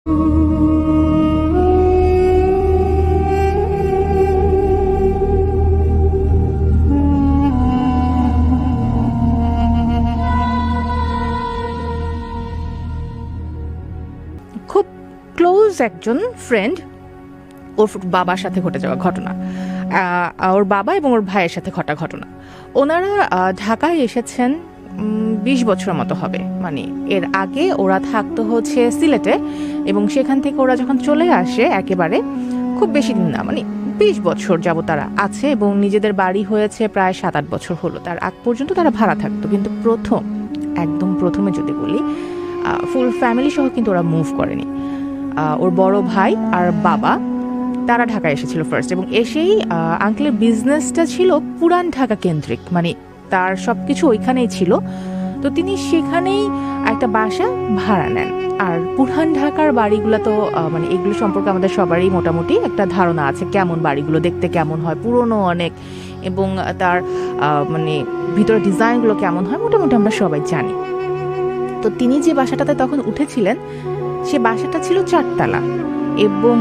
খুব ক্লোজ একজন ফ্রেন্ড, ওর বাবার সাথে ঘটে যাওয়া ঘটনা, ওর বাবা এবং ওর ভাইয়ের সাথে ঘটা ঘটনা। ওনারা ঢাকায় এসেছেন 20 বছরের মতো হবে, মানে এর আগে ওরা থাকতো হচ্ছে সিলেটে, এবং সেখান থেকে ওরা যখন চলে আসে একেবারে খুব বেশি দিন না, মানে 20 বছর যাবত তারা আছে, এবং নিজেদের বাড়ি হয়েছে প্রায় 7-8 বছর হলো। তার আগ পর্যন্ত তারা ভাড়া থাকতো, কিন্তু একদম প্রথমে যদি বলি, ফুল ফ্যামিলি সহ কিন্তু ওরা মুভ করেনি। ওর বড় ভাই আর বাবা তারা ঢাকায় এসেছিল ফার্স্ট, এবং এসেই আঙ্কেলের বিজনেসটা ছিল পুরান ঢাকা কেন্দ্রিক, মানে তার সব কিছু ওইখানেই ছিল। তো তিনি সেখানেই একটা বাসা ভাড়া নেন। আর পুরান ঢাকার বাড়িগুলো তো মানে এগুলো সম্পর্কে আমাদের সবারই মোটামুটি একটা ধারণা আছে, কেমন বাড়িগুলো দেখতে কেমন হয়, পুরনো অনেক, এবং তার মানে ভিতরে ডিজাইনগুলো কেমন হয় মোটামুটি আমরা সবাই জানি। তো তিনি যে বাসাটাতে তখন উঠেছিলেন সে বাসাটা ছিল 4 তলা, এবং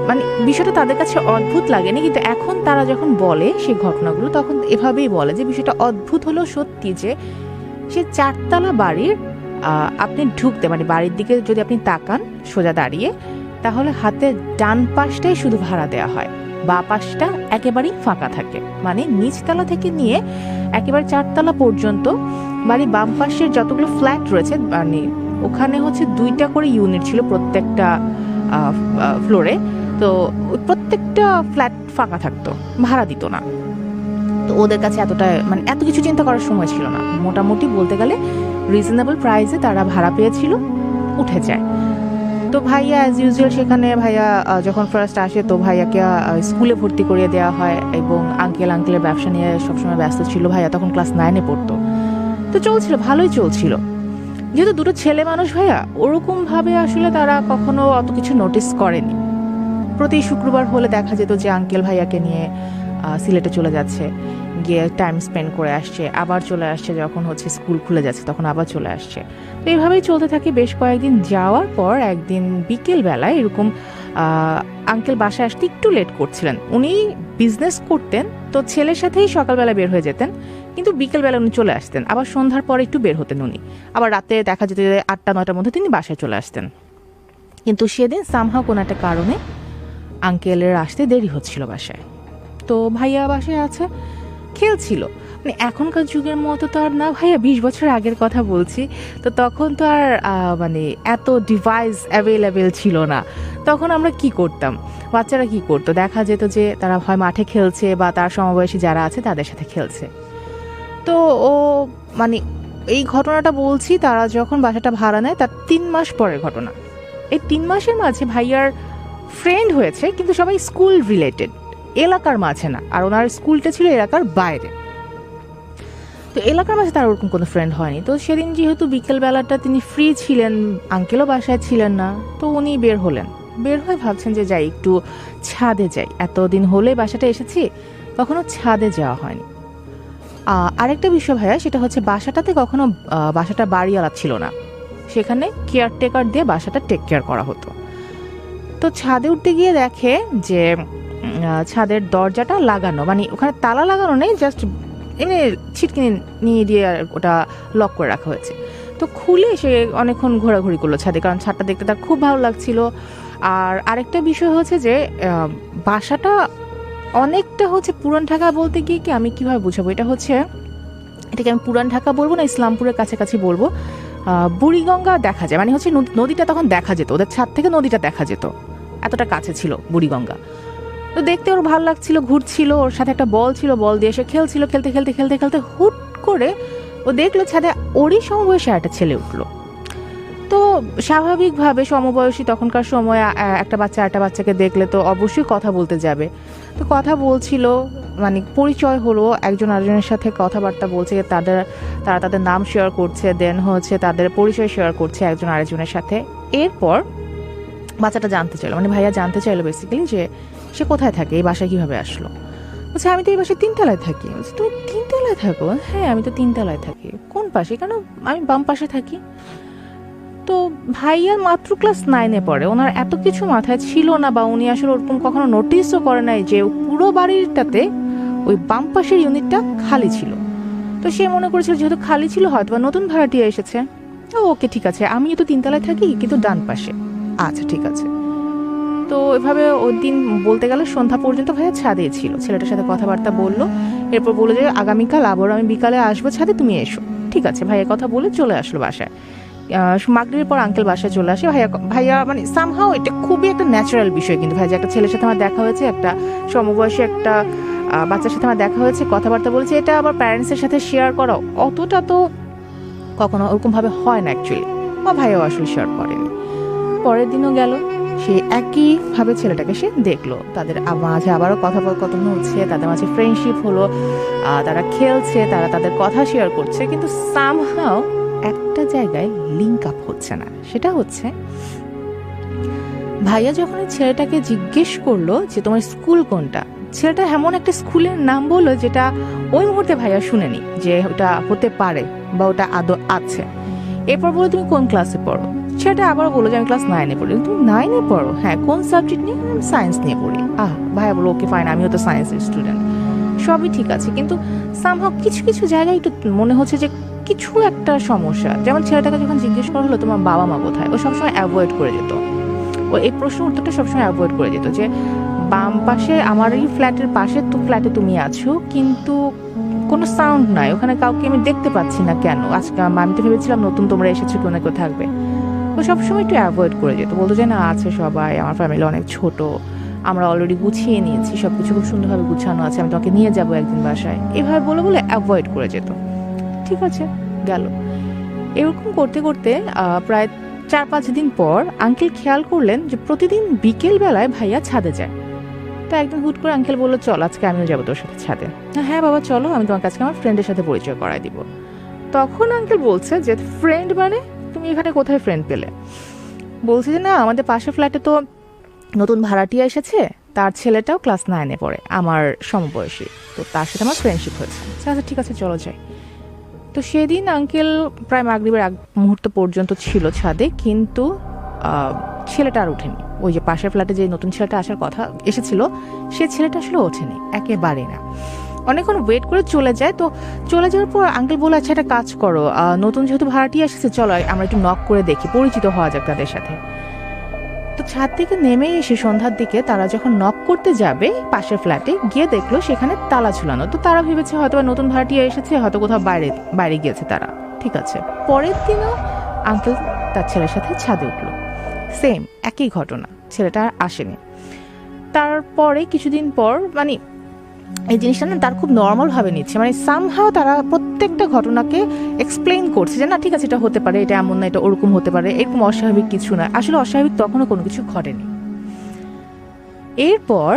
মানে বিষয়টা তাদের কাছে অদ্ভুত লাগেনি, কিন্তু এখন তারা যখন বলে সেই ঘটনাগুলো তখন এভাবেই বলে যে বিষয়টা অদ্ভুত হলো সত্যি, যে সে 4 তলা বাড়ির আপনি ঢুকতে, মানে বাড়ির দিকে যদি আপনি তাকান সোজা দাঁড়িয়ে, তাহলে হাতের ডান পাশটাই শুধু ভাড়া দেওয়া হয়, বা পাশটা একেবারেই ফাঁকা থাকে। মানে নিচতলা থেকে নিয়ে একেবারে 4 তলা পর্যন্ত বাড়ি বাম পাশের যতগুলো ফ্ল্যাট রয়েছে, মানে ওখানে হচ্ছে 2টা করে ইউনিট ছিল প্রত্যেকটা ফ্লোরে। তো প্রত্যেকটা ফ্ল্যাট ফাঁকা থাকতো, ভাড়া দিত না। তো ওদের কাছে এতটা মানে এত কিছু চিন্তা করার সময় ছিল না, মোটামুটি বলতে গেলে রিজনেবল প্রাইসে তারা ভাড়া পেয়েছিল, উঠে যায়। তো ভাইয়া অ্যাজ ইউজুয়াল সেখানে ভাইয়া যখন ফার্স্ট আসে তো ভাইয়াকে স্কুলে ভর্তি করিয়ে দেওয়া হয়, এবং আঙ্কেলের ব্যবসা নিয়ে সবসময় ব্যস্ত ছিল। ভাইয়া তখন ক্লাস 9-এ পড়তো। তো চলছিল, ভালোই চলছিল। যেহেতু দুটো ছেলে মানুষ ভাইয়া, ওরকম ভাবে আসলে তারা কখনো অত কিছু নোটিস করেনি। প্রতি শুক্রবার হলে দেখা যেত যে আঙ্কেল ভাইয়াকে নিয়ে সিলেটে চলে যাচ্ছে, গিয়ে টাইম স্পেন্ড করে আসছে, আবার চলে আসছে, যখন হচ্ছে স্কুল খুলে যাচ্ছে তখন আবার চলে আসছে। তো এইভাবেই চলতে থাকে বেশ কয়েকদিন। যাওয়ার পর একদিন বিকেল বেলায় এরকম আঙ্কেল বাসায় আসতে একটু লেট করছিলেন। উনি বিজনেস করতেন, তো ছেলের সাথেই সকালবেলা বের হয়ে যেতেন, কিন্তু বিকেলবেলা উনি চলে আসতেন। আবার সন্ধ্যার পরে একটু বের হতেন উনি, আবার রাতে দেখা যেত 8টা-9টার মধ্যে তিনি বাসায় চলে আসতেন। কিন্তু সেদিন সামহাও কোনো একটা কারণে আঙ্কেলের আসতে দেরি হচ্ছিল বাসায়। তো ভাইয়া বাসায় আছে, খেলছিল। মানে এখনকার যুগের মতো তো আর না ভাইয়া, 20 বছর আগের কথা বলছি। তো তখন তো আর মানে এত ডিভাইস অ্যাভেলেবেল ছিল না। তখন আমরা কি করতাম, বাচ্চারা কি করতো, দেখা যেত যে তারা হয় মাঠে খেলছে বা তার সমবয়সী যারা আছে তাদের সাথে খেলছে। তো ও মানে এই ঘটনাটা বলছি, তারা যখন বাসাটা ভাড়া নেয় তার 3 মাস পরের ঘটনা। এই 3 মাসের মাঝে ভাইয়ার ফ্রেন্ড হয়েছে, কিন্তু সবাই স্কুল রিলেটেড, এলাকার মাঝে না। আর ওনার স্কুলটা ছিল এলাকার বাইরে, তো এলাকার মাঝে তার ওরকম কোনো ফ্রেন্ড হয়নি। তো সেদিন যেহেতু বিকেলবেলাটা তিনি ফ্রি ছিলেন, আঙ্কেলও বাসায় ছিলেন না, তো উনি বের হলেন। বের হয়ে ভাবছেন যে যাই একটু ছাদে যাই, এতদিন হলে বাসাটা এসেছি, কখনো ছাদে যাওয়া হয়নি। আরেকটা বিষয় ভাইয়া, সেটা হচ্ছে বাসাটাতে কখনো বাসাটা বাড়িওয়ালা ছিল না, সেখানে কেয়ারটেকার দিয়ে বাসাটা টেক কেয়ার করা হতো। তো ছাদে উঠতে গিয়ে দেখে যে ছাদের দরজাটা লাগানো, মানে ওখানে তালা লাগানো নেই, জাস্ট এমনি ছিটকে নিয়ে দিয়ে ওটা লক করে রাখা হয়েছে। তো খুলে সে অনেকক্ষণ ঘোরাঘুরি করলো ছাদে, কারণ ছাদটা দেখতে তার খুব ভালো লাগছিল। আর আরেকটা বিষয় হচ্ছে যে বাসাটা অনেকটা হচ্ছে পুরান ঢাকা, বলতে গিয়ে কি আমি কিভাবে বুঝাবো, এটাকে আমি পুরান ঢাকা বলবো না ইসলামপুরের কাছাকাছি বলবো, বুড়িগঙ্গা দেখা যায়, মানে হচ্ছে নদীটা তখন দেখা যেত, ওদের ছাদ থেকে নদীটা দেখা যেত, এতটা কাছে ছিল বুড়িগঙ্গা। তো দেখতে ওর ভালো লাগছিল, ঘুরছিল, ওর সাথে একটা বল ছিল, বল দিয়ে সে খেলছিল। খেলতে খেলতে খেলতে খেলতে হুট করে ও দেখলো ছাদে ওরই সমবয়সী একটা ছেলে উঠলো। তো স্বাভাবিকভাবে সমবয়সী তখনকার সময় একটা বাচ্চাকে দেখলে তো অবশ্যই কথা বলতে যাবে। তো কথা বলছিল, মানে পরিচয় হলো, একজন আরেকজনের সাথে কথাবার্তা বলছে, তারা তাদের নাম শেয়ার করছে, দেন হচ্ছে তাদের পরিচয় শেয়ার করছে একজন আরেকজনের সাথে। এরপর বাচ্চাটা জানতে চাইলো, মানে ভাইয়া জানতে চাইলো বেসিক্যালি যে সে কোথায় থাকে, এই বাসায় কিভাবে আসলো। বলছে আমি তো এই বাসায় 3 তলায় থাকি। বলছে তুমি 3 তলায় থাকো? হ্যাঁ আমি তো 3 তলায় থাকি। কোন পাশে? কেন আমি বাম পাশে থাকি। তো ভাইয়া মাত্র ক্লাস 9-এ পড়ে, ওনার এত কিছু মাথায় ছিল না, বা উনি আসলে ওরকম কখনো নোটিসও করে নাই যে পুরো বাড়িটাতে ওই বাম পাশের ইউনিটটা খালি ছিল। তো সে মনে করেছিল যেহেতু খালি ছিল হয়তো বা নতুন ভাড়াটিয়া এসেছে। ওকে ঠিক আছে, আমি তো 3 তলায় থাকি কিন্তু ডান পাশে, আচ্ছা ঠিক আছে। তো এভাবে ওই দিন বলতে গেলে সন্ধ্যা পর্যন্ত ভাইয়া ছাদেই ছিল, ছেলেটার সাথে কথাবার্তা বললো। এরপর বললো যে আগামীকাল আবার আমি বিকালে আসবো ছাদে, তুমি এসো। ঠিক আছে, ভাইয়া কথা বলে চলে আসলো বাসায়। মাগরিবের পর আঙ্কেল বাসায় চলে আসে। ভাইয়া ভাইয়া মানে সামহাও এটা খুবই একটা ন্যাচারাল বিষয়, কিন্তু ভাই যে একটা ছেলের সাথে আমার দেখা হয়েছে, একটা সমবয়সী একটা বাচ্চার সাথে আমার দেখা হয়েছে, কথাবার্তা বলেছে, এটা আবার প্যারেন্টসের সাথে শেয়ার করা অতটা তো কখনো ওরকমভাবে হয় না অ্যাকচুয়ালি, বা ভাইয়াও আসলে শেয়ার করেনি। পরের দিনও গেল, সে একইভাবে ছেলেটাকে সে দেখলো, তাদের মাঝে আবারও কথোপকথন হচ্ছে, তাদের মাঝে ফ্রেন্ডশিপ হলো, তারা খেলছে, তারা তাদের কথা শেয়ার করছে, কিন্তু সামহাও একটা জায়গায় লিঙ্ক আপ হচ্ছে না। সেটা হচ্ছে ভাইয়া যখন ছেলেটাকে জিজ্ঞেস করলো যে তোমার স্কুল কোনটা, ছেলেটা এমন একটা স্কুলের নাম বললো যেটা ওই মুহূর্তে ভাইয়া শুনেনি যে ওটা হতে পারে বা ওটা আদৌ আছে। এরপর বলো তুমি কোন ক্লাসে পড়ো, সেটা আবার বললো যে আমি ক্লাস 9-এ পড়ি। তুমি 9-এ পড়ো? হ্যাঁ। কোন সাবজেক্ট নিয়ে? আমি সায়েন্স নিয়ে পড়ি। ভাইয়া বলো ওকে ফাইন, আমিও তো সায়েন্সের স্টুডেন্ট। সবই ঠিক আছে, কিন্তু সামহাও কিছু কিছু জায়গায় একটু মনে হচ্ছে যে কিছু একটা সমস্যা। যেমন ছেলেটাকে যখন জিজ্ঞেস করা হলো তোমার বাবা মা কোথায়, ও সবসময় অ্যাভয়েড করে যেত, ও এই প্রশ্ন উত্তরটা সবসময় অ্যাভয়েড করে যেত, যে বাম পাশে আমার এই ফ্ল্যাটের পাশে তো ফ্ল্যাটে তুমি আছো, কিন্তু কোনো সাউন্ড নাই, ওখানে কাউকে আমি দেখতে পাচ্ছি না, কেন? আজকে আমি তো ভেবেছিলাম নতুন তোমরা এসেছো, কেউ না কেউ থাকবে। ও সবসময় একটু অ্যাভয়েড করে যেত, বলতো যে না আছে সবাই, আমার ফ্যামিলি অনেক ছোট, আমরা অলরেডি গুছিয়ে নিয়েছি, সব কিছু খুব সুন্দরভাবে গুছানো আছে, আমি তোমাকে নিয়ে যাবো একদিন বাসায়, এভাবে বলে বলে অ্যাভয়েড করে যেত। ঠিক আছে, গেল। এরকম করতে করতে প্রায় 4-5 দিন পর আঙ্কেল খেয়াল করলেন যে প্রতিদিন বিকেল বেলায় ভাইয়া ছাদে যায়। তো একদিন হুট করে আঙ্কেল বললো চল আজকে আমিও যাবো তোর সাথে ছাদে। হ্যাঁ বাবা চলো, আমি তোমার কাছে আমার ফ্রেন্ডের সাথে পরিচয় করাই দিব। তখন আঙ্কেল বলছে যে ফ্রেন্ড মানে তুমি এখানে কোথায় ফ্রেন্ড পেলে? বলছে যে না আমাদের পাশের ফ্ল্যাটে তো নতুন ভাড়াটিয়া এসেছে, তার ছেলেটাও ক্লাস 9-এ পড়ে, আমার সমবয়সী, তো তার সাথে আমার ফ্রেন্ডশিপ হয়েছে। আচ্ছা ঠিক আছে চলো যাই। তো সেদিন আঙ্কেল প্রায় মাগরিবের আগ মুহূর্ত পর্যন্ত ছিল ছাদে, কিন্তু ছেলেটা আর ওঠেনি। ওই যে পাশের ফ্ল্যাটে যে নতুন ছেলেটা আসার কথা এসেছিল, সে ছেলেটা আসলে ওঠেনি, একেবারে না। অনেকক্ষণ ওয়েট করে চলে যায়। তো চলে যাওয়ার পর আঙ্কেল বলে আচ্ছা একটা কাজ করো, নতুন যেহেতু ভাড়াটি এসেছে চলো আমরা একটু নক করে দেখি, পরিচিত হওয়া যাক তাদের সাথে। তো ছাদ থেকে নেমে এসে সন্ধ্যার দিকে তারা যখন নক করতে যাবে পাশের ফ্ল্যাটে, গিয়ে দেখলো সেখানে তালা ঝুলানো। তো তারা ভেবেছে হয়তো নতুন ভাড়াটিয়া এসেছে, হয়তো কোথাও বাইরে বাইরে গিয়েছে তারা। ঠিক আছে, পরের দিনও আঙ্কেল তার ছেলের সাথে ছাদে উঠলো, সেম একই ঘটনা, ছেলেটা আর আসেনি। তারপরে কিছুদিন পর মানে এই জিনিসটা না তার খুব নর্মাল ভাবে নিচ্ছে, মানে সামহাও তারা প্রত্যেকটা ঘটনাকে এক্সপ্লেইন করছে যে না ঠিক আছে এটা হতে পারে, এটা এমন না, এটা ওরকম হতে পারে, এরকম অস্বাভাবিক কিছু না। আসলে অস্বাভাবিক তখনও কোনো কিছু ঘটেনি। এরপর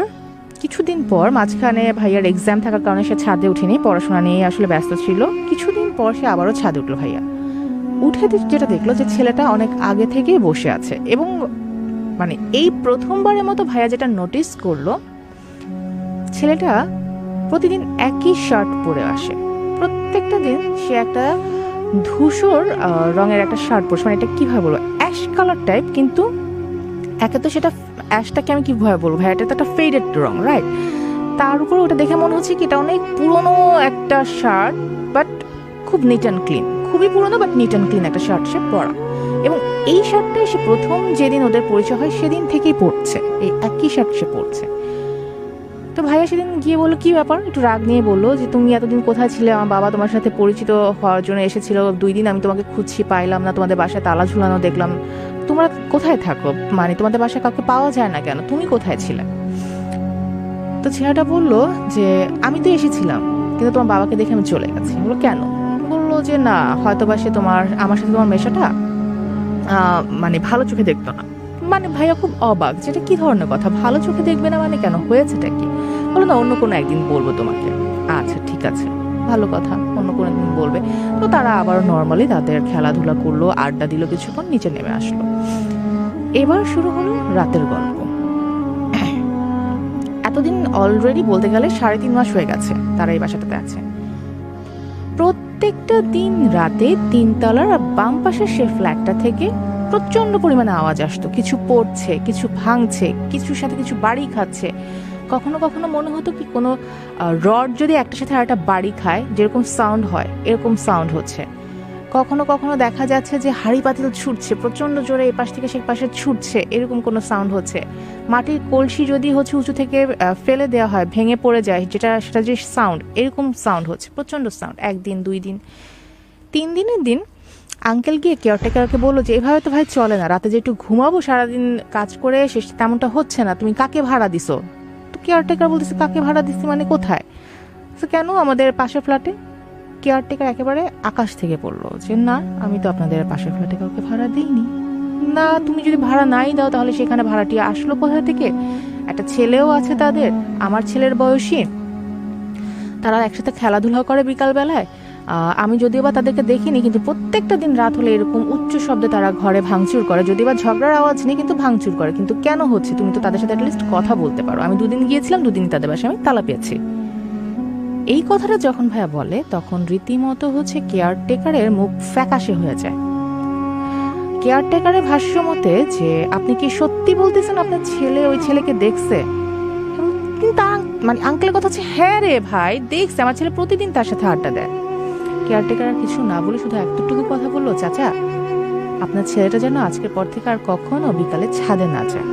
কিছুদিন পর মাঝখানে ভাইয়ার এক্সাম থাকার কারণে সে ছাদে উঠেনি, পড়াশোনা নিয়ে আসলে ব্যস্ত ছিল। কিছুদিন পর সে আবারও ছাদে উঠলো। ভাইয়া উঠে যেটা দেখলো যে ছেলেটা অনেক আগে থেকেই বসে আছে, এবং মানে এই প্রথমবারের মতো ভাইয়া যেটা নোটিস করলো, ছেলেটা প্রতিদিন একই শার্ট পরে আসে। প্রত্যেকটা দিন সে একটা ধূসর রঙের একটা শার্ট পরছে, মানে এটা কিভাবে বলবো, অ্যাশ কালার টাইপ, কিন্তু একে তো সেটা অ্যাশটাকে আমি কিভাবে বলবো ভাই, এটা তো একটা ফেডেড রং, রাইট? তার উপর ওটা দেখে মনে হচ্ছে কি এটা অনেক পুরনো একটা শার্ট, বাট খুব নিট অ্যান্ড ক্লিন, খুবই পুরনো বাট নিট অ্যান্ড ক্লিন একটা শার্ট সে পরা। এবং এই শার্টটাই সে প্রথম যেদিন ওদের পরিচয় হয় সেদিন থেকেই পরছে, এই একই শার্ট সে পরছে। তো ভাইয়া সেদিন গিয়ে বললো কি ব্যাপার, একটু রাগ নিয়ে বললো যে তুমি এতদিন কোথায় ছিলে, আমার বাবা তোমার সাথে পরিচিত হওয়ার জন্য এসেছিল, 2 দিন আমি তোমাকে খুঁজছি, পাইলাম না, তোমাদের বাসায় তালা ঝুলানো দেখলাম, তোমরা কোথায় থাকো, মানে তোমাদের বাসায় কাউকে পাওয়া যায় না কেন, তুমি কোথায় ছিলে? তো ছেলেটা বললো যে আমি তো এসেছিলাম, কিন্তু তোমার বাবাকে দেখে আমি চলে গেছি। বললো কেন? বললো যে না হয়তো বা সে আমার সাথে তোমার মেশাটা মানে ভালো চোখে দেখতো না। মানে ভাইয়া খুব অবাক, যেটা কি ধরনের কথা, ভালো চোখে দেখবে না মানে কেন, হয়েছেটা কি? বলো না অন্য কোনো একদিন বলবো তোমাকে। আচ্ছা ঠিক আছে, ভালো কথা, অন্য কোনো একদিন বলবে। তো তারা আবার নর্মালি তাদের খেলাধুলা করলো, আড্ডা দিল, কিছুক্ষণ নিচে নেমে আসলো। এবার শুরু হলো রাতের গল্প। এতদিন অলরেডি বলতে গেলে 3.5 মাস হয়ে গেছে তারা এই বাসাটাতে আছে। প্রত্যেকটা দিন রাতে 3 তলার বাম পাশের সে ফ্ল্যাটটা থেকে প্রচণ্ড পরিমাণে আওয়াজ আসতো, কিছু পড়ছে, কিছু ভাঙছে, কিছুর সাথে কিছু বাড়ি খাচ্ছে। কখনো কখনো মনে হতো কি কোনো রড যদি একটার সাথে আরেকটা বাড়ি খায় যেরকম সাউন্ড হয় এরকম সাউন্ড হচ্ছে। কখনো কখনো দেখা যাচ্ছে যে হাঁড়ি পাতিল ছুটছে প্রচণ্ড জোরে, এ পাশ থেকে সে পাশে ছুটছে, এরকম কোনো সাউন্ড হচ্ছে। মাটির কলসি যদি হচ্ছে উঁচু থেকে ফেলে দেওয়া হয়, ভেঙে পড়ে যায়, সেটা যে সাউন্ড, এরকম সাউন্ড হচ্ছে, প্রচণ্ড সাউন্ড। 1 দিন 2 দিন 3 দিনের দিন আঙ্কেল গিয়ে কেয়ারটেকারকে বললো যে এভাবে তো ভাই চলে না, রাতে যে একটু ঘুমাবো, সারাদিন কাজ করে এসে তেমনটা হচ্ছে না, তুমি কাকে ভাড়া দিছো? তো কেয়ারটেকার বলতেছে কাকে ভাড়া দিচ্ছি মানে কোথায়? কেন, আমাদের পাশের ফ্ল্যাটে। কেয়ারটেকার একেবারে আকাশ থেকে পড়লো যে না, আমি তো আপনাদের পাশের ফ্ল্যাটে কাউকে ভাড়া দিইনি। না, তুমি যদি ভাড়া নাই দাও তাহলে সেখানে ভাড়াটিয়া আসলো কোথা থেকে? একটা ছেলেও আছে তাদের, আমার ছেলের বয়সী, তারা একসাথে খেলাধুলা করে বিকাল বেলায়। আমি যদিও বা তাদেরকে দেখিনি, কিন্তু প্রত্যেকটা দিন রাত হলে এরকম উচ্চ শব্দে তারা ঘরে ভাঙচুর করে, যদিও বা ঝগড়ার আওয়াজ নেই কিন্তু ভাঙচুর করে। কিন্তু কেন হচ্ছে? তুমি তো তাদের সাথে অ্যাটলিস্ট কথা বলতে পারো। আমি 2 দিন গিয়েছিলাম, 2 দিন তাদের বাসায় আমি তালা পেয়েছি। এই কথাটা যখন ভাইয়া বলে তখন রীতিমতো হচ্ছে কেয়ারটেকারের মুখ ফ্যাকাশে হয়ে যায়। কেয়ারটেকারের ভাষ্য মতে যে আপনি কি সত্যি বলতেছেন আপনার ছেলে ওই ছেলেকে দেখছে? কিন্তু মানে আঙ্কেলের কথা হচ্ছে হ্যাঁ রে ভাই দেখছে, আমার ছেলে প্রতিদিন তার সাথে আড্ডা দেয়। কেয়ারটেকার কিছু না বলে শুধু এতটুকু কথা বললো, চাচা আপনার ছেলেটা যেন আজকের পর থেকে আর কখনো বিকালে ছাদে না যায়।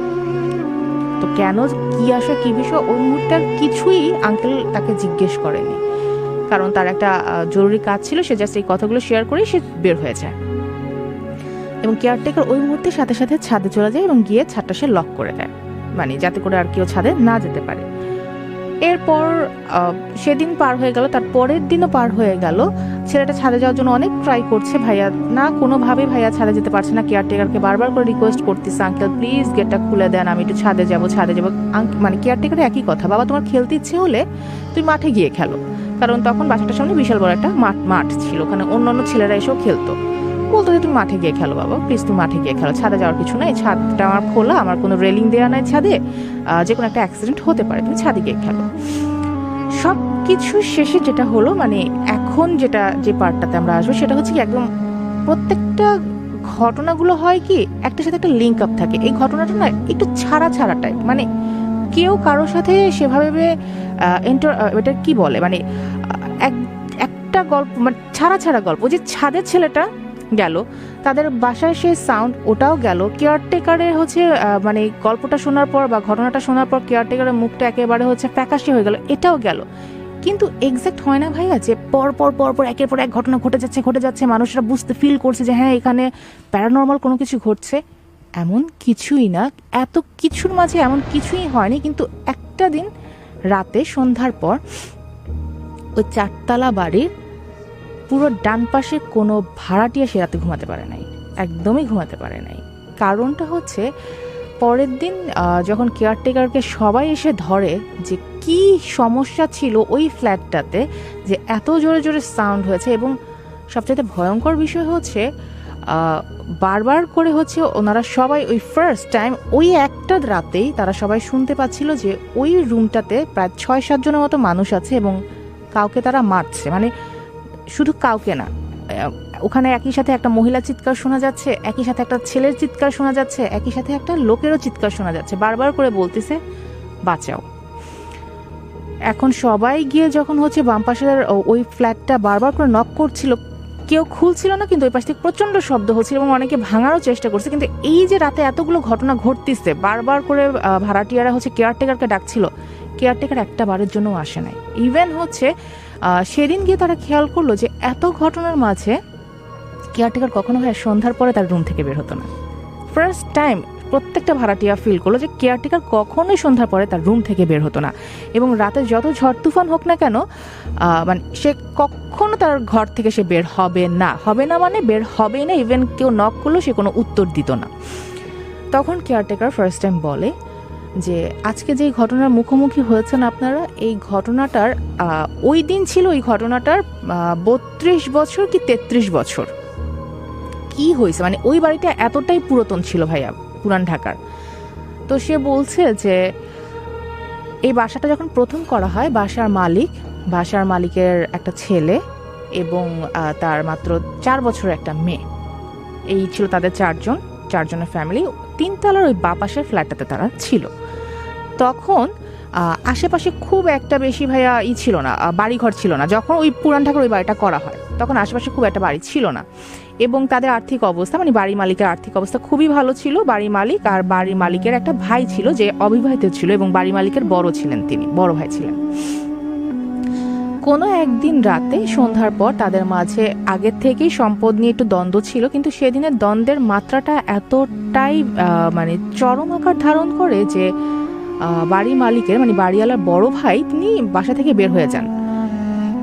তো কেন, কি আসে, কি বিষয়, ওই মুহূর্তে আর কিছুই আঙ্কেল তাকে জিজ্ঞেস করেনি, কারণ তার একটা জরুরি কাজ ছিল। সে জাস্ট এই কথাগুলো শেয়ার করে সে বের হয়ে যায় এবং কেয়ারটেকার ওই মুহূর্তে সাথে সাথে ছাদে চলে যায় এবং গিয়ে ছাদটা সে লক করে দেয়, মানে যাতে করে আর কেউ ছাদে না যেতে পারে। এরপর সেদিন পার হয়ে গেল, তার পরের দিনও পার হয়ে গেল। ছেলেটা ছাদে যাওয়ার জন্য অনেক ট্রাই করছে, ভাইয়া না, কোনোভাবেই ভাইয়া ছাদে যেতে পারছে না। কেয়ারটেকারকে বারবার করে রিকোয়েস্ট করতেছে, আঙ্কেল প্লিজ গেটটা খুলে দেন, আমি একটু ছাদে যাবো। মানে কেয়ারটেকার একই কথা, বাবা তোমার খেলতে ইচ্ছে হলে তুমি মাঠে গিয়ে খেলো, কারণ তখন বাসাটার সামনে বিশাল বড় একটা মাঠ ছিল, ওখানে অন্যান্য ছেলেরা এসেও খেলতো। বলতো যে তুমি মাঠে গিয়ে খেলো বাবা, প্লিজ তুমি মাঠে গিয়ে খেলো, ছাদে যাওয়ার কিছু নাই, ছাদটা আমার খোলা, আমার কোনো রেলিং দেওয়া নাই ছাদে, যে কোনো একটা অ্যাক্সিডেন্ট হতে পারে, তুমি ছাদে গিয়ে খেলো। সব কিছু শেষে যেটা হলো, মানে এখন যে পার্টটাতে আমরা আসবো সেটা হচ্ছে কি একদম প্রত্যেকটা ঘটনাগুলো হয় কি একটার সাথে একটা লিঙ্ক আপ থাকে। এই ঘটনাটা না একটু ছাড়া টাইপ, মানে কেউ কারোর সাথে সেভাবে এটা কি বলে, মানে একটা গল্প, মানে ছাড়া গল্প। যে ছাদের ছেলেটা গেল, তাদের বাসায় সে সাউন্ড, ওটাও গেল। কেয়ারটেকারের হচ্ছে মানে গল্পটা শোনার পর বা ঘটনাটা শোনার পর কেয়ারটেকারের মুখটা একেবারে হচ্ছে ফ্যাকাশে হয়ে গেল, এটাও গেল। কিন্তু এক্সাক্ট হয় না ভাইয়া যে পর পর একের পর এক ঘটনা ঘটে যাচ্ছে, মানুষরা ফিল করছে যে হ্যাঁ এখানে প্যারানর্মাল কোনো কিছু ঘটছে। এমন কিছুই না, এত কিছুর মাঝে এমন কিছুই হয়নি। কিন্তু একটা দিন রাতে সন্ধ্যার পর ওই 4 তলা বাড়ির পুরো ডান পাশে কোনো ভাড়াটিয়া সে রাতে ঘুমাতে পারে নাই, একদমই ঘুমাতে পারে নাই। কারণটা হচ্ছে পরের দিন যখন কেয়ারটেকারকে সবাই এসে ধরে যে কি সমস্যা ছিল ওই ফ্ল্যাটটাতে যে এত জোরে জোরে সাউন্ড হয়েছে, এবং সবচেয়ে ভয়ঙ্কর বিষয় হচ্ছে বারবার করে হচ্ছে ওনারা সবাই ওই ফার্স্ট টাইম ওই একটা রাতেই তারা সবাই শুনতে পাচ্ছিল যে ওই রুমটাতে প্রায় 6-7 জনের মতো মানুষ আছে এবং কাউকে তারা মারছে, মানে শুধু কাউকে না, ওখানে একই সাথে একটা মহিলা চিৎকার শোনা যাচ্ছে, একই সাথে একটা ছেলের চিৎকার শোনা যাচ্ছে, একই সাথে একটা লোকেরও চিৎকার শোনা যাচ্ছে, বারবার করে বলতেছে বাঁচাও। এখন সবাই গিয়ে যখন হচ্ছে বাম পাশের ওই ফ্ল্যাটটা বারবার করে নক করছিল, কেউ খুলছিল না, কিন্তু ওই পাশ থেকে প্রচণ্ড শব্দ হচ্ছিল এবং অনেকে ভাঙারও চেষ্টা করছে। কিন্তু এই যে রাতে এতগুলো ঘটনা ঘটতেছে, বারবার করে ভাড়াটিয়ারা হচ্ছে কেয়ারটেকারকে ডাকছিল, কেয়ারটেকার একটা বারের জন্য আসে নাই। ইভেন হচ্ছে সেদিন গিয়ে তারা খেয়াল করলো যে এত ঘটনার মাঝে কেয়ারটেকার কখনো হয় সন্ধ্যার পরে তার রুম থেকে বের হতো না। ফার্স্ট টাইম প্রত্যেকটা ভাড়াটিয়া ফিল করলো যে কেয়ারটেকার কখনোই সন্ধ্যার পরে তার রুম থেকে বের হতো না, এবং রাতে যত ঝড় তুফান হোক না কেন মানে সে কখনো তার ঘর থেকে সে বের হবে না, মানে বের হবেই না। ইভেন কেউ নক করলো সে কোনো উত্তর দিত না। তখন কেয়ারটেকার ফার্স্ট টাইম বলে যে আজকে যেই ঘটনার মুখোমুখি হয়েছেন আপনারা, এই ঘটনাটার ওই দিন ছিল ওই ঘটনাটার 32 বছর কি 33 বছর। কি হয়েছে, মানে ওই বাড়িটা এতটাই পুরাতন ছিল ভাইয়া, পুরান ঢাকার। তো সে বলছে যে এই বাসাটা যখন প্রথম করা হয়, বাসার মালিকের একটা ছেলে এবং তার মাত্র 4 বছরের একটা মেয়ে, এই ছিল তাদের 4 জন। চারজনের ফ্যামিলি 3 তলার ওই বা পাশের ফ্ল্যাটটাতে তারা ছিল। তখন আশেপাশে খুব একটা বেশি ভাইয়া ছিল না, বাড়িঘর ছিল না। যখন ওই পুরান ঢাকার ওই বাড়িটা করা হয় তখন আশেপাশে খুব একটা বাড়ি ছিল না, এবং তাদের আর্থিক অবস্থা মানে বাড়ি মালিকের আর্থিক অবস্থা খুবই ভালো ছিল। বাড়ি মালিক আর বাড়ি মালিকের একটা ভাই ছিল যে অবিবাহিত ছিল, এবং বাড়ি মালিকের বড় ছিলেন, তিনি বড় ভাই ছিলেন। কোনো একদিন রাতে সন্ধ্যার পর তাদের মাঝে আগের থেকেই সম্পদ নিয়ে একটু দ্বন্দ্ব ছিল, কিন্তু সেদিনের দ্বন্দ্বের মাত্রাটা এতটাই মানে চরম আকার ধারণ করে যে বাড়ি মালিকের মানে বাড়িওয়ালার বড় ভাই তিনি বাসা থেকে বের হয়ে যান।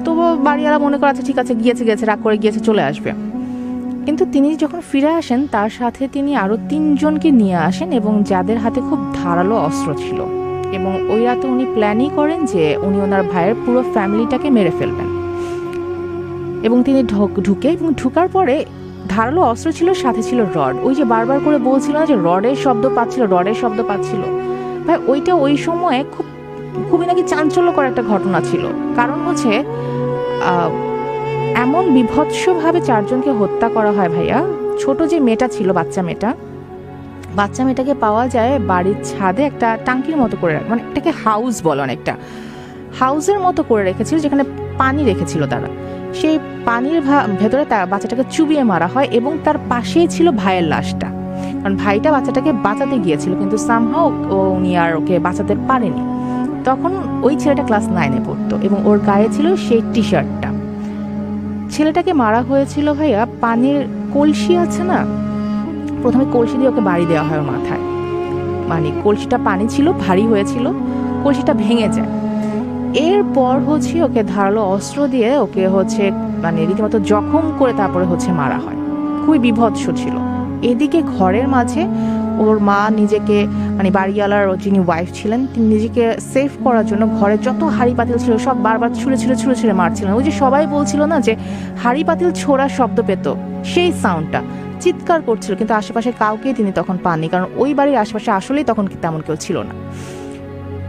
তো বাড়িওয়ালা মনে করে আচ্ছা ঠিক আছে, গিয়েছে রাগ করে গিয়েছে, চলে আসবে। কিন্তু তিনি যখন ফিরে আসেন তার সাথে তিনি আরো 3 জনকে নিয়ে আসেন, এবং যাদের হাতে খুব ধারালো অস্ত্র ছিল। এবং ওই রাতে উনি প্ল্যানই করেন যে উনি ওনার ভাইয়ের পুরো ফ্যামিলিটাকে মেরে ফেলবেন। এবং তিনি ঢুকে এবং ঢুকার পরে ধারালো অস্ত্র ছিল, সাথে ছিল রড। ওই যে বারবার করে বলছিল না যে রডের শব্দ পাচ্ছিল ভাই, ওইটা ওই সময়ে খুবই নাকি চাঞ্চল্যকর একটা ঘটনা ছিল। কারণ হচ্ছে এমন বিভৎসভাবে 4 জনকে হত্যা করা হয় ভাইয়া। ছোট যে মেয়েটা ছিল, বাচ্চা মেয়েটাকে পাওয়া যায় বাড়ির ছাদে একটা টাঙ্কির মতো করে রাখে, মানে এটাকে হাউস বলে, অনেকটা হাউসের মতো করে রেখেছিল যেখানে পানি রেখেছিল তারা। সেই পানির ভেতরে তার বাচ্চাটাকে চুবিয়ে মারা হয়, এবং তার পাশেই ছিল ভাইয়ের লাশটা। কারণ ভাইটা বাচ্চাটাকে বাঁচাতে গিয়েছিল, কিন্তু সামহাও উনি আর ওকে বাঁচাতে পারেনি। তখন ওই ছেলেটা ক্লাস 9-এ পড়তো, এবং ওর গায়ে ছিল সেই টি শার্টটা। ছেলেটাকে মারা হয়েছিল ভাইয়া পানির কলসি আছে না, প্রথমে কলসি দিয়ে ওকে বাড়ি দেওয়া হয় ওর মাথায়। মানে কলসিটা পানি ছিল, ভারী হয়েছিল, কলসিটা ভেঙে যায়। এরপর হচ্ছে ওকে ধারালো অস্ত্র দিয়ে ওকে হচ্ছে মানে রীতিমতো জখম করে তারপরে হচ্ছে মারা হয়। খুবই বিভৎস ছিল। এদিকে ঘরের মাঝে ওর মা নিজেকে মানে বাড়িওয়ালার যিনি ওয়াইফ ছিলেন তিনি নিজেকে সেভ করার জন্য ঘরে যত হাঁড়ি পাতিল ছিল সব বারবার ছুঁড়ে মারছিলেন। ওই যে সবাই বলছিল না যে হাঁড়ি পাতিল ছোড়ার শব্দ পেত, সেই সাউন্ডটা চিৎকার করছিল, কিন্তু আশেপাশে কাউকে তিনি তখন পাননি, কারণ ওই বাড়ির আশেপাশে আসলেই তখন তেমন কেউ ছিল না।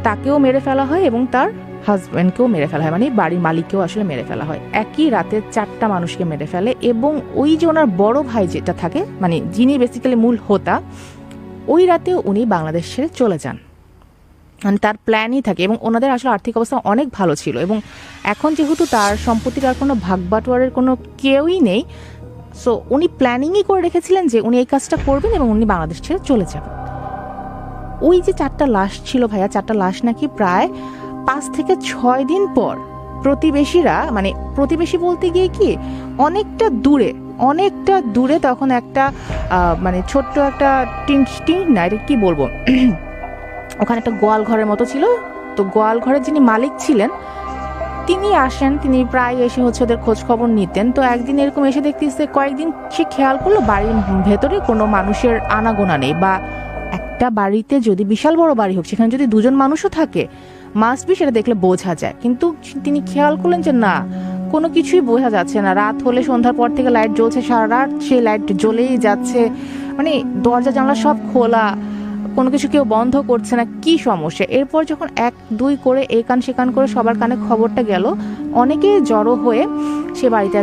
তাকেও মেরে ফেলা হয় এবং তার হাজব্যান্ডকেও মেরে ফেলা হয়, মানে বাড়ির মালিককেও আসলে মেরে ফেলা হয়। একই রাতে 4টা মানুষকে মেরে ফেলে, এবং ওই যে ওনার বড় ভাই যেটা থাকে মানে যিনি বেসিক্যালি মূল হোতা, ওই রাতেও উনি বাংলাদেশ ছেড়ে চলে যান। মানে তার প্ল্যানই থাকে, এবং ওনাদের আসলে আর্থিক অবস্থা অনেক ভালো ছিল, এবং এখন যেহেতু তার সম্পত্তির আর কোনো ভাগবাটোয়ারের কোনো কেউই নেই, সো উনি প্ল্যানিংই করে রেখেছিলেন যে উনি এই কাজটা করবেন এবং উনি বাংলাদেশ ছেড়ে চলে যাবেন। ওই যে 4টা লাশ ছিল ভাইয়া, 4টা লাশ নাকি প্রায় 5 থেকে 6 দিন পর প্রতিবেশীরা, মানে প্রতিবেশী বলতে গিয়ে কি অনেকটা দূরে তখন একটা মানে ছোট্ট একটা টিন না এটা কি বলবো ওখানে একটা গোয়াল ঘরের মতো ছিল। তো গোয়াল ঘরের যিনি মালিক ছিলেন তিনি আসেন, তিনি প্রায় এসে হচ্ছে ওদের খোঁজ খবর নিতেন। তো একদিন এরকম এসে দেখতেছে, কয়েকদিন সে খেয়াল করলো বাড়ির ভেতরে কোনো মানুষের আনাগোনা নেই, বা একটা বাড়িতে যদি বিশাল বড় বাড়ি হোক সেখানে যদি 2 জন মানুষও থাকে মাস্ট বি সেটা দেখলে বোঝা যায়। কিন্তু তিনি খেয়াল করলেন যে না, কোনো কিছুই বোঝা যাচ্ছে না। রাত হলে সন্ধ্যার পর থেকে লাইট জ্বলছে, সারা রাত সেই লাইট জ্বলেই যাচ্ছে, মানে দরজা জানলা সব খোলা, কোনো কিছু কেউ বন্ধ করছে না, কি সমস্যা। এরপর যখন 1-2 করে এই কান সে কান করে সবার কানে খবরটা গেল, অনেকে জড়ো হয়ে সে বাড়িতে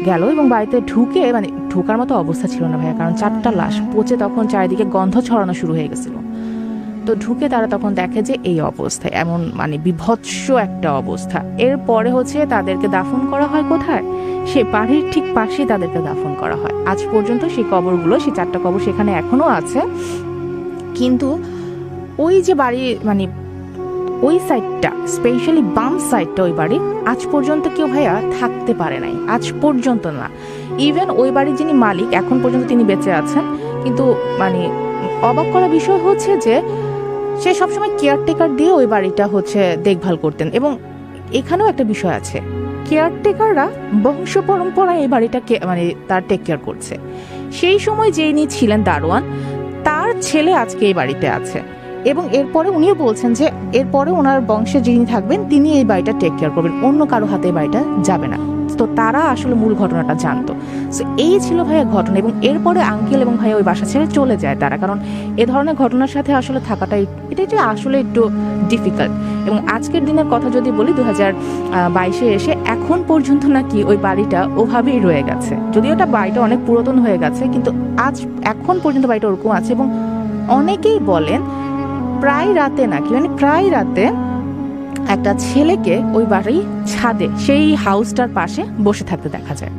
গেল, এবং বাড়িতে ঢুকে মানে ঢোকার মতো অবস্থা ছিল না ভাইয়া, কারণ 4টা লাশ পচে তখন চারিদিকে গন্ধ ছড়ানো শুরু হয়ে গেছিল। তো ঢুকে তারা তখন দেখে যে এই অবস্থায়, এমন মানে বিভৎস একটা অবস্থা। এরপরে হচ্ছে তাদেরকে দাফন করা হয় কোথায়, সে বাড়ির ঠিক পাশেই তাদেরকে দাফন করা হয়। আজ পর্যন্ত সেই কবরগুলো, সেই 4টা কবর সেখানে এখনো আছে। কিন্তু ওই যে বাড়ি মানে ওই সাইডটা, স্পেশালি বাম সাইডটা ওই বাড়ি আজ পর্যন্ত কেউ ভাইয়া থাকতে পারে নাই, আজ পর্যন্ত না। ইভেন ওই বাড়ির যিনি মালিক এখন পর্যন্ত তিনি বেঁচে আছেন, কিন্তু মানে অবাক করা বিষয় হচ্ছে যে সে সবসময় কেয়ারটেকার দিয়ে ওই বাড়িটা হচ্ছে দেখভাল করতেন। এবং এখানেও একটা বিষয় আছে, কেয়ারটেকাররা বংশ পরম্পরায় এই বাড়িটাকে মানে তার টেক কেয়ার করছে। সেই সময় যিনি ছিলেন দারোয়ান, তার ছেলে আজকে এই বাড়িতে আছে, এবং এরপরে উনিও বলছেন যে এরপরে ওনার বংশে যিনি থাকবেন তিনি এই বাড়িটা টেক কেয়ার করবেন, অন্য কারো হাতে এই বাড়িটা যাবে না। তো তারা আসলে মূল ঘটনাটা জানতো। সো এই ছিল ভাইয়া ঘটনা, এবং এরপরে আঙ্কেল এবং ভাইয়া ওই বাসা ছেড়ে চলে যায় তারা, কারণ এ ধরনের ঘটনার সাথে আসলে থাকাটাই এটা আসলে একটু ডিফিকাল্ট। এবং আজকের দিনের কথা যদি বলি 2022-এ এসে এখন পর্যন্ত নাকি ওই বাড়িটা ওভাবেই রয়ে গেছে। যদিও ওটা বাড়িটা অনেক পুরাতন হয়ে গেছে, কিন্তু এখন পর্যন্ত বাড়িটা ওরকম আছে। এবং অনেকেই বলেন প্রায় রাতে একটা ছেলেকে ওই বাড়ির ছাদে সেই হাউসটার পাশে বসে থাকতে দেখা যায়।